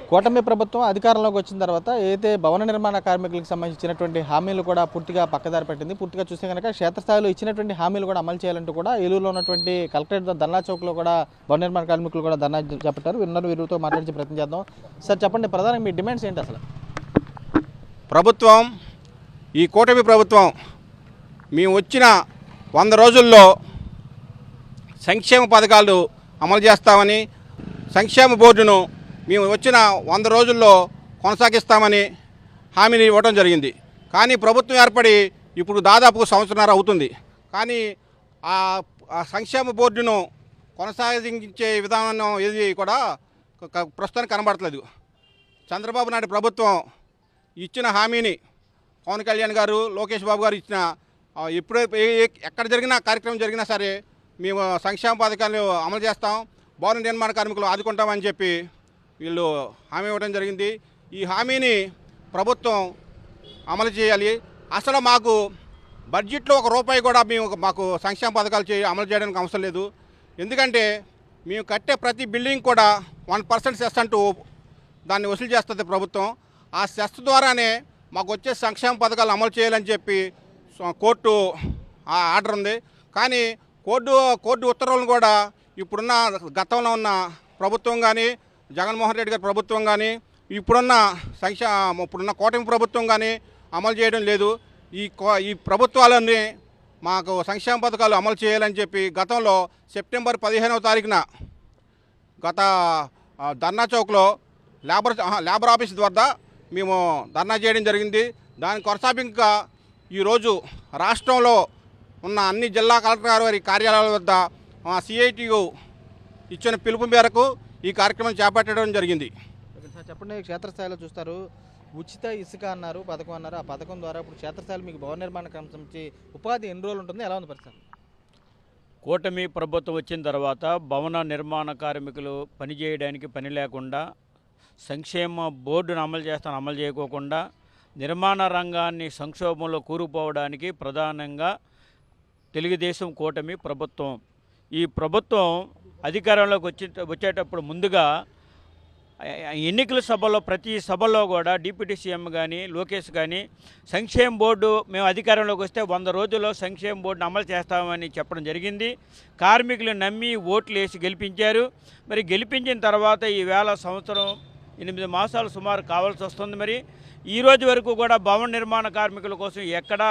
కూటమి ప్రభుత్వం అధికారంలోకి వచ్చిన తర్వాత ఏదైతే భవన నిర్మాణ కార్మికులకు సంబంధించినటువంటి హామీలు కూడా పూర్తిగా పక్కదారి పెట్టింది. పూర్తిగా చూస్తే కనుక క్షేత్రస్థాయిలో ఇచ్చినటువంటి హామీలు కూడా అమలు చేయాలంటూ కూడా ఏలూరులో ఉన్నటువంటి కలెక్టరేట్ ధర్నా చౌక్లో కూడా భవన నిర్మాణ కార్మికులు కూడా ధర్నా చేపట్టారు. వీరితో మాట్లాడించే ప్రయత్నం చేద్దాం. సార్ చెప్పండి, ప్రధానంగా మీ డిమాండ్స్ ఏంటి? అసలు ప్రభుత్వం, ఈ కూటమి ప్రభుత్వం మేము వచ్చిన 100 రోజుల్లో సంక్షేమ పథకాలు అమలు చేస్తామని, సంక్షేమ బోర్డును మేము వచ్చిన 100 రోజుల్లో కొనసాగిస్తామని హామీని ఇవ్వడం జరిగింది. కానీ ప్రభుత్వం ఏర్పడి ఇప్పుడు దాదాపు సంవత్సరన్నర అవుతుంది. కానీ ఆ సంక్షేమ బోర్డును కొనసాగించే విధానం ఏది కూడా ప్రస్తుతానికి కనబడట్లేదు. చంద్రబాబు నాయుడు ప్రభుత్వం ఇచ్చిన హామీని పవన్ కళ్యాణ్ గారు, లోకేష్ బాబు గారు ఇచ్చిన ఎప్పుడే ఎక్కడ జరిగినా కార్యక్రమం జరిగినా సరే మేము సంక్షేమ పథకాలు అమలు చేస్తాం, భవన నిర్మాణ కార్మికులు ఆదుకుంటామని చెప్పి వీళ్ళు హామీ ఇవ్వడం జరిగింది. ఈ హామీని ప్రభుత్వం అమలు చేయాలి. అసలు మాకు బడ్జెట్లో ₹1 కూడా మాకు సంక్షేమ పథకాలు అమలు చేయడానికి అవసరం లేదు. ఎందుకంటే మేము కట్టే ప్రతి బిల్డింగ్ కూడా 1% సెస్ అంటూ దాన్ని వసూలు చేస్తుంది ప్రభుత్వం. ఆ సెస్ ద్వారానే మాకు వచ్చే సంక్షేమ పథకాలు అమలు చేయాలని చెప్పి కోర్టు ఆర్డర్ ఉంది. కానీ కోర్టు ఉత్తర్వులను కూడా ఇప్పుడున్న గతంలో ఉన్న ప్రభుత్వం కానీ, జగన్మోహన్ రెడ్డి గారి ప్రభుత్వం కానీ, ఇప్పుడున్న కూటమి ప్రభుత్వం కానీ అమలు చేయడం లేదు. ఈ ప్రభుత్వాలన్నీ మాకు సంక్షేమ పథకాలు అమలు చేయాలని చెప్పి గతంలో సెప్టెంబర్ 15వ తారీఖున గత ధర్నా చౌక్లో లేబర్ ఆఫీస్ వద్ద మేము ధర్నా చేయడం జరిగింది. దాని కొనసాగింపుగా ఈరోజు రాష్ట్రంలో ఉన్న అన్ని జిల్లా కలెక్టర్ గారి కార్యాలయాల వద్ద సిఐటియు ఇచ్చిన పిలుపు మేరకు ఈ కార్యక్రమం చేపట్టడం జరిగింది. చెప్పండి, క్షేత్రస్థాయిలో చూస్తారు, ఉచిత ఇసుక అన్నారు, పథకం అన్నారు. ఆ పథకం ద్వారా ఇప్పుడు క్షేత్రస్థాయిలో మీకు భవన నిర్మాణ సంబంధించి ఉపాధి ఎన్ని రోజులు ఉంటుంది, ఎలా ఉంది పరిస్థితి? కూటమి ప్రభుత్వం వచ్చిన తర్వాత భవన నిర్మాణ కార్మికులు పనిచేయడానికి పని లేకుండా, సంక్షేమ బోర్డును అమలు చేయకోకుండా, నిర్మాణ రంగాన్ని సంక్షోభంలో కూరుకుపోవడానికి ప్రధానంగా తెలుగుదేశం కూటమి ప్రభుత్వం. ఈ ప్రభుత్వం అధికారంలోకి వచ్చేటప్పుడు ముందుగా ఎన్నికల సభలో ప్రతి సభలో కూడా డిప్యూటీ సీఎం కానీ, లోకేష్ కానీ సంక్షేమ బోర్డు మేము అధికారంలోకి వస్తే 100 రోజుల్లో సంక్షేమ బోర్డును అమలు చేస్తామని చెప్పడం జరిగింది. కార్మికులు నమ్మి ఓట్లు వేసి గెలిపించారు. మరి గెలిపించిన తర్వాత ఈవేళ సంవత్సరం 8 మాసాలు సుమారు కావాల్సి వస్తుంది. మరి ఈ రోజు వరకు కూడా భవన నిర్మాణ కార్మికుల కోసం ఎక్కడా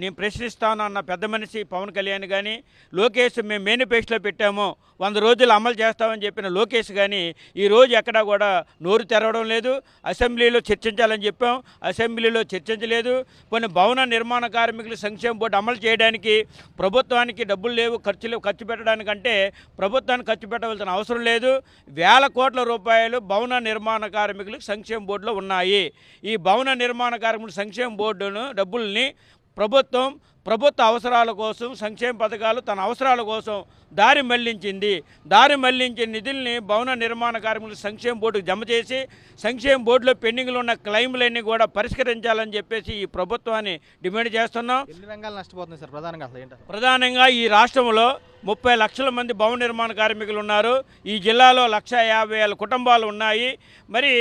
నేను ప్రశ్నిస్తానన్న పెద్ద మనిషి పవన్ కళ్యాణ్ కానీ, లోకేష్ మేము మేనిఫెస్టోలో పెట్టాము 100 రోజులు అమలు చేస్తామని చెప్పిన లోకేష్ కానీ ఈరోజు ఎక్కడా కూడా నోరు తెరవడం లేదు. అసెంబ్లీలో చర్చించాలని చెప్పాం, అసెంబ్లీలో చర్చించలేదు. కొన్ని భవన నిర్మాణ కార్మికులు సంక్షేమ బోర్డు అమలు చేయడానికి ప్రభుత్వానికి డబ్బులు లేవు, ఖర్చు పెట్టడానికంటే ప్రభుత్వానికి ఖర్చు పెట్టవలసిన అవసరం లేదు. వేల కోట్ల రూపాయలు భవన నిర్మాణ కార్మికులకు సంక్షేమ బోర్డులో ఉన్నాయి. ఈ భవన నిర్మాణ కార్మికుల సంక్షేమ బోర్డును డబ్బుల్ని ప్రభుత్వ అవసరాల కోసం, సంక్షేమ పథకాలు తన అవసరాల కోసం దారి మళ్లించిన నిధుల్ని భవన నిర్మాణ కార్మికుల సంక్షేమ బోర్డుకు జమ చేసి, సంక్షేమ బోర్డులో పెండింగ్లో ఉన్న క్లెయిమ్లన్నీ కూడా పరిష్కరించాలని చెప్పేసి ఈ ప్రభుత్వాన్ని డిమాండ్ చేస్తున్నాం. ఎన్ని రంగాలు నష్టపోతున్నాయి సార్ ప్రధానంగా? ప్రధానంగా ఈ రాష్ట్రంలో 30 లక్షల మంది భవన నిర్మాణ కార్మికులు ఉన్నారు. ఈ జిల్లాలో 1,50,000 కుటుంబాలు ఉన్నాయి. మరి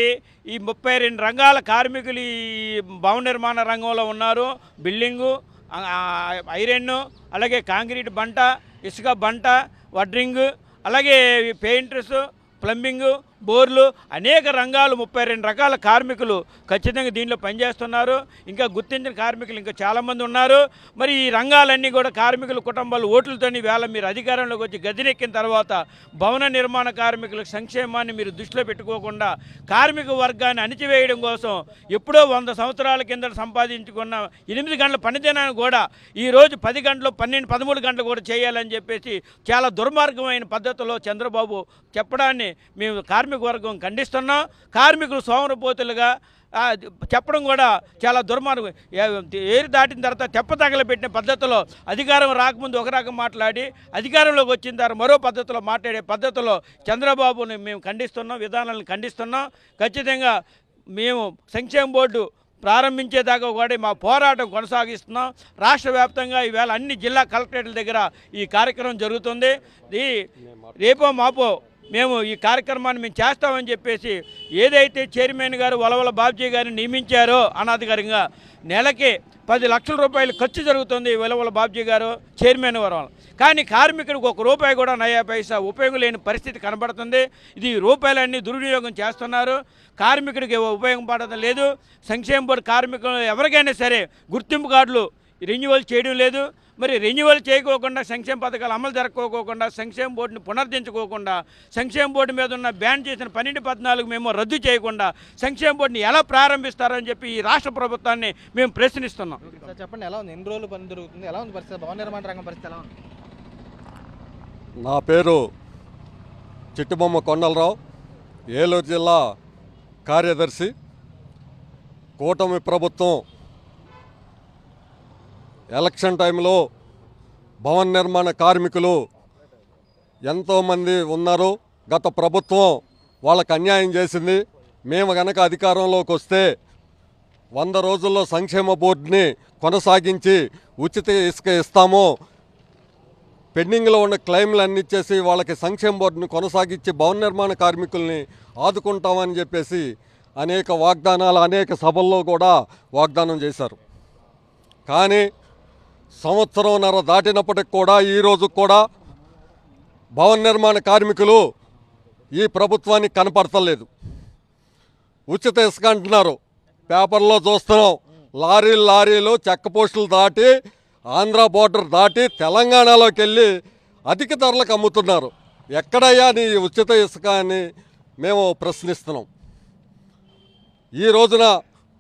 ఈ 32 రంగాల కార్మికులు ఈ భవన నిర్మాణ రంగంలో ఉన్నారు. బిల్డింగు, ఐరన్, అలాగే కాంక్రీట్ బంట, ఇసుక బంట, వడ్రింగ్, అలాగే పెయింటర్స్, ప్లంబింగు, బోర్లు, అనేక రంగాలు 32 రకాల కార్మికులు ఖచ్చితంగా దీనిలో పనిచేస్తున్నారు. ఇంకా గుర్తించిన కార్మికులు ఇంకా చాలామంది ఉన్నారు. మరి ఈ రంగాలన్నీ కూడా కార్మికుల కుటుంబాలు ఓట్లతోని వేళ మీరు అధికారంలోకి వచ్చి గదినెక్కిన తర్వాత భవన నిర్మాణ కార్మికుల సంక్షేమాన్ని మీరు దృష్టిలో పెట్టుకోకుండా కార్మిక వర్గాన్ని అణిచివేయడం కోసం ఎప్పుడో 100 సంవత్సరాల కింద సంపాదించుకున్న 8 గంటల పనిదినాన్ని కూడా ఈరోజు 10 గంటలు, 12, 13 గంటలు కూడా చేయాలని చెప్పేసి చాలా దుర్మార్గమైన పద్ధతిలో చంద్రబాబు చెప్పడాన్ని మేము కార్మిక వర్గం ఖండిస్తున్నాం. కార్మికులు సోమరపోతులుగా చెప్పడం కూడా చాలా దుర్మార్గం. ఏరు దాటిన తర్వాత తెప్ప తగలబెట్టిన పద్ధతిలో అధికారం రాకముందు ఒక రకం మాట్లాడి అధికారంలోకి వచ్చిన తర్వాత మరో పద్ధతిలో మాట్లాడే పద్ధతిలో చంద్రబాబుని మేము ఖండిస్తున్నాం, విధానాలను ఖండిస్తున్నాం. ఖచ్చితంగా మేము సంక్షేమ బోర్డు ప్రారంభించేదాకా కూడా మా పోరాటం కొనసాగిస్తున్నాం. రాష్ట్ర వ్యాప్తంగా ఈవేళ అన్ని జిల్లా కలెక్టరేట్ల దగ్గర ఈ కార్యక్రమం జరుగుతుంది. రేపో మాపో మేము ఈ కార్యక్రమాన్ని మేము చేస్తామని చెప్పేసి ఏదైతే చైర్మన్ గారు వలవల బాబ్జీ గారిని నియమించారో అనాధికారికంగా నెలకి 10 లక్షల రూపాయలు ఖర్చు జరుగుతుంది వలవల బాబ్జీ గారు చైర్మన్ వరం. కానీ కార్మికుడికి 1 రూపాయి కూడా నయా పైసా ఉపయోగం లేని పరిస్థితి కనబడుతుంది. ఇది రూపాయలన్నీ దుర్వినియోగం చేస్తున్నారు. కార్మికుడికి ఉపయోగం పడటం లేదు. సంక్షేమ బోర్డు కార్మికులు ఎవరికైనా సరే గుర్తింపు కార్డులు రెన్యువల్ చేయడం లేదు. మరి రెన్యువల్ చేయకోకుండా సంక్షేమ పథకాలు అమలు జరగకోకుండా సంక్షేమ బోర్డుని పునరుద్ధరించుకోకుండా సంక్షేమ బోర్డు మీద ఉన్న బ్యాన్ చేసిన 12-14 మేము రద్దు చేయకుండా సంక్షేమ బోర్డుని ఎలా ప్రారంభిస్తారని చెప్పి ఈ రాష్ట్ర ప్రభుత్వాన్ని మేము ప్రశ్నిస్తున్నాం. సార్ చెప్పండి, ఎలా ఉంది? ఎన్ని రోజులు పని జరుగుతుంది? ఎలా ఉంది పరిస్థితి? భవన నిర్మాణ రంగం పరిస్థితి ఎలా ఉంది? నా పేరు చిట్టిబొమ్మ కొండలరావు, ఏలూరు జిల్లా కార్యదర్శి. కూటమి ప్రభుత్వం ఎలక్షన్ టైంలో భవన నిర్మాణ కార్మికులు ఎంతోమంది ఉన్నారు. గత ప్రభుత్వం వాళ్ళకు అన్యాయం చేసింది. మేము గనక అధికారంలోకి వస్తే 100 రోజుల్లో సంక్షేమ బోర్డుని కొనసాగించి ఉచిత ఇసుక ఇస్తాము, పెండింగ్లో ఉన్న క్లెయిమ్లు అన్ని ఇచ్చేసి వాళ్ళకి సంక్షేమ బోర్డుని కొనసాగించి భవన నిర్మాణ కార్మికుల్ని ఆదుకుంటామని చెప్పేసి అనేక వాగ్దానాలు అనేక సభల్లో కూడా వాగ్దానం చేశారు. కానీ సంవత్సరంన్నర దాటినప్పటికి కూడా ఈరోజు కూడా భవన నిర్మాణ కార్మికులు ఈ ప్రభుత్వానికి కనపడతలేదు. ఉచిత ఇసుక అంటున్నారు, పేపర్లో చూస్తున్నాం. లారీలు చెక్క పోస్టులు దాటి ఆంధ్ర బోర్డర్ దాటి తెలంగాణలోకి వెళ్ళి అధిక ధరలకు అమ్ముతున్నారు. ఎక్కడయ్యా నీ ఉచిత ఇసుక అని మేము ప్రశ్నిస్తున్నాం. ఈ రోజున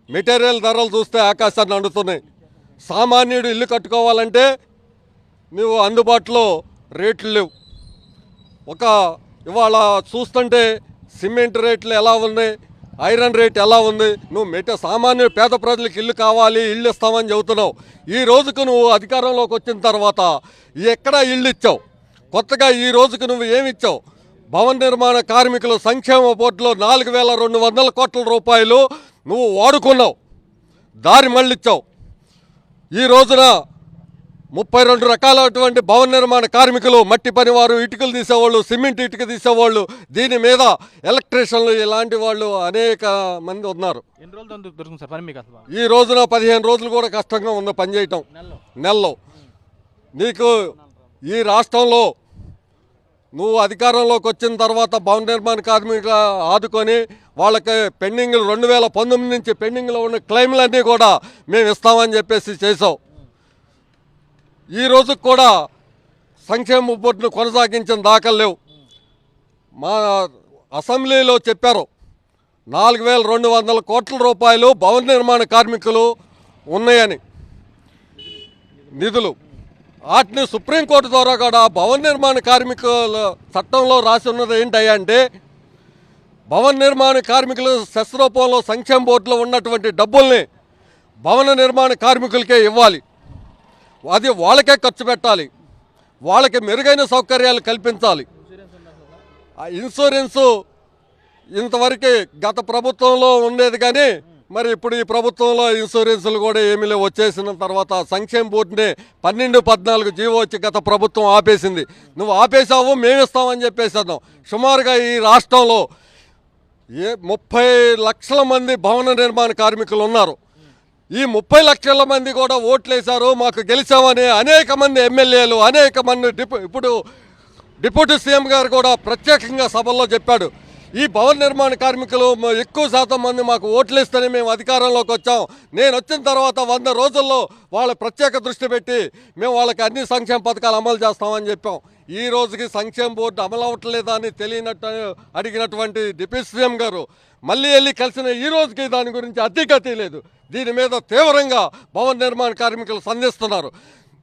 మెటీరియల్ ధరలు చూస్తే ఆకాశాన్ని అండుతున్నాయి. సామాన్యుడు ఇల్లు కట్టుకోవాలంటే నువ్వు అందుబాటులో రేట్లు లేవు. ఇవాళ చూస్తుంటే సిమెంట్ రేట్లు ఎలా ఉన్నాయి, ఐరన్ రేట్ ఎలా ఉంది. నువ్వు సామాన్య పేద ప్రజలకు ఇల్లు కావాలి, ఇల్లు ఇస్తామని చెబుతున్నావు. ఈ రోజుకు నువ్వు అధికారంలోకి వచ్చిన తర్వాత ఎక్కడ ఇల్లు ఇచ్చావు? కొత్తగా ఈ రోజుకు నువ్వు ఏమి ఇచ్చావు? భవన నిర్మాణ కార్మికుల సంక్షేమ బోర్డులో 4,200 కోట్ల రూపాయలు నువ్వు వాడుకున్నావు, దారి మళ్ళిచ్చావు. ఈ రోజున 32 రకాలైనటువంటి భవన నిర్మాణ కార్మికులు, మట్టి పనివారు, ఇటుకలు తీసేవాళ్ళు, సిమెంట్ ఇటుక తీసేవాళ్ళు, దీని మీద ఎలక్ట్రీషియన్లు, ఇలాంటి వాళ్ళు అనేక మంది ఉన్నారు. ఎన్ని రోజులు దొరుకుతుంది సార్ పని మీకు అసలు? ఈ రోజున 15 రోజులు కూడా కష్టంగా ఉంది పని చేయటం. నెలలో నీకు ఈ రాష్ట్రంలో నువ్వు అధికారంలోకి వచ్చిన తర్వాత భవన నిర్మాణ కార్మికులు ఆదుకొని వాళ్ళకి పెండింగ్లు 2019 నుంచి పెండింగ్లో ఉన్న క్లెయిమ్లన్నీ కూడా మేము ఇస్తామని చెప్పేసి చేసావు. ఈ రోజుకు కూడా సంక్షేమ బోర్డును కొనసాగించిన దాఖలు లేవు. మా అసెంబ్లీలో చెప్పారు 4,200 కోట్ల రూపాయలు భవన నిర్మాణ కార్మికులు ఉన్నాయని నిధులు. వాటిని సుప్రీంకోర్టు ద్వారా కూడా భవన నిర్మాణ కార్మికుల చట్టంలో రాసి ఉన్నది ఏంటయ్యా అంటే, భవన నిర్మాణ కార్మికులు సెస్ రూపంలో సంక్షేమ బోర్డులో ఉన్నటువంటి డబ్బుల్ని భవన నిర్మాణ కార్మికులకే ఇవ్వాలి. అది వాళ్ళకే ఖర్చు పెట్టాలి, వాళ్ళకి మెరుగైన సౌకర్యాలు కల్పించాలి. ఆ ఇన్సూరెన్సు ఇంతవరకు గత ప్రభుత్వంలో ఉండేది, కానీ మరి ఇప్పుడు ఈ ప్రభుత్వంలో ఇన్సూరెన్సులు కూడా ఏమీ లేవు. వచ్చేసిన తర్వాత సంక్షేమ బోర్డుని 12-14 జీవో వచ్చి గత ప్రభుత్వం ఆపేసింది. నువ్వు ఆపేసావు, మేమిస్తామని చెప్పేసాను. సుమారుగా ఈ రాష్ట్రంలో 30 లక్షల మంది భవన నిర్మాణ కార్మికులు ఉన్నారు. ఈ 30 లక్షల మంది కూడా ఓట్లేశారు, మాకు గెలిచామని అనేక మంది ఎమ్మెల్యేలు, అనేక మంది ఇప్పుడు డిప్యూటీ సీఎం గారు కూడా ప్రత్యేకంగా సభల్లో చెప్పాడు. ఈ భవన నిర్మాణ కార్మికులు ఎక్కువ శాతం మంది మాకు ఓట్లేస్తేనే మేము అధికారంలోకి వచ్చాం. నేను వచ్చిన తర్వాత 100 రోజుల్లో వాళ్ళ ప్రత్యేక దృష్టి పెట్టి మేము వాళ్ళకి అన్ని సంక్షేమ పథకాలు అమలు చేస్తామని చెప్పాం. ఈ రోజుకి సంక్షేమ బోర్డు అమలు అవ్వట్లేదా అని తెలియనట్టు అడిగినటువంటి డిప్యూటీ సీఎం గారు మళ్ళీ వెళ్ళి కలిసిన ఈ రోజుకి దాని గురించి అతిగతి లేదు. దీని మీద తీవ్రంగా భవన నిర్మాణ కార్మికులు సంధిస్తున్నారు.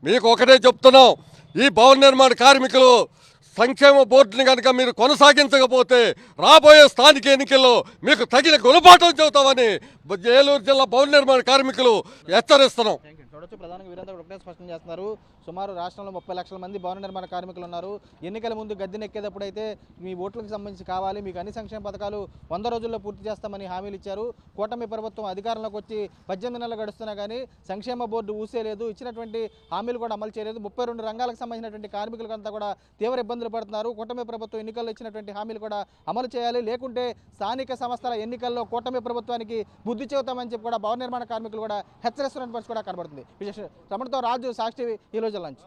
మీకు ఒకటే చెప్తున్నాం, ఈ భవన నిర్మాణ కార్మికులు సంక్షేమ బోర్డుని కనుక మీరు కొనసాగించకపోతే రాబోయే స్థానిక ఎన్నికల్లో మీకు తగిన గుణపాఠం చెబుతామని ఏలూరు జిల్లా భవన నిర్మాణ కార్మికులు హెచ్చరిస్తున్నాం. చూడొచ్చు, ప్రధానంగా వీరందరూ ఒకటే స్పష్టం చేస్తున్నారు. సుమారు రాష్ట్రంలో 30 లక్షల మంది భవన నిర్మాణ కార్మికులు ఉన్నారు. ఎన్నికల ముందు గద్దెనెక్కేటప్పుడు అయితే మీ ఓట్లకు సంబంధించి కావాలి, మీకు అన్ని సంక్షేమ పథకాలు 100 రోజుల్లో పూర్తి చేస్తామని హామీలు ఇచ్చారు. కూటమి ప్రభుత్వం అధికారంలోకి వచ్చి 18 నెలలు గడుస్తున్నా కానీ సంక్షేమ బోర్డు ఊసే లేదు, ఇచ్చినటువంటి హామీలు కూడా అమలు చేయలేదు. 32 రంగాలకు సంబంధించినటువంటి కార్మికులకంతా కూడా తీవ్ర ఇబ్బందులు పడుతున్నారు. కూటమి ప్రభుత్వం ఎన్నికల్లో ఇచ్చినటువంటి హామీలు కూడా అమలు చేయాలి, లేకుంటే స్థానిక సంస్థల ఎన్నికల్లో కూటమి ప్రభుత్వానికి బుద్ధి చెబుతామని చెప్పి కూడా భవన నిర్మాణ కార్మికులు కూడా హెచ్చరిస్తున్న పరిస్థితి కూడా కనబడుతుంది. రమణతో రాజు, సాక్షి టీవీ, ఈ రోజు లంచ్.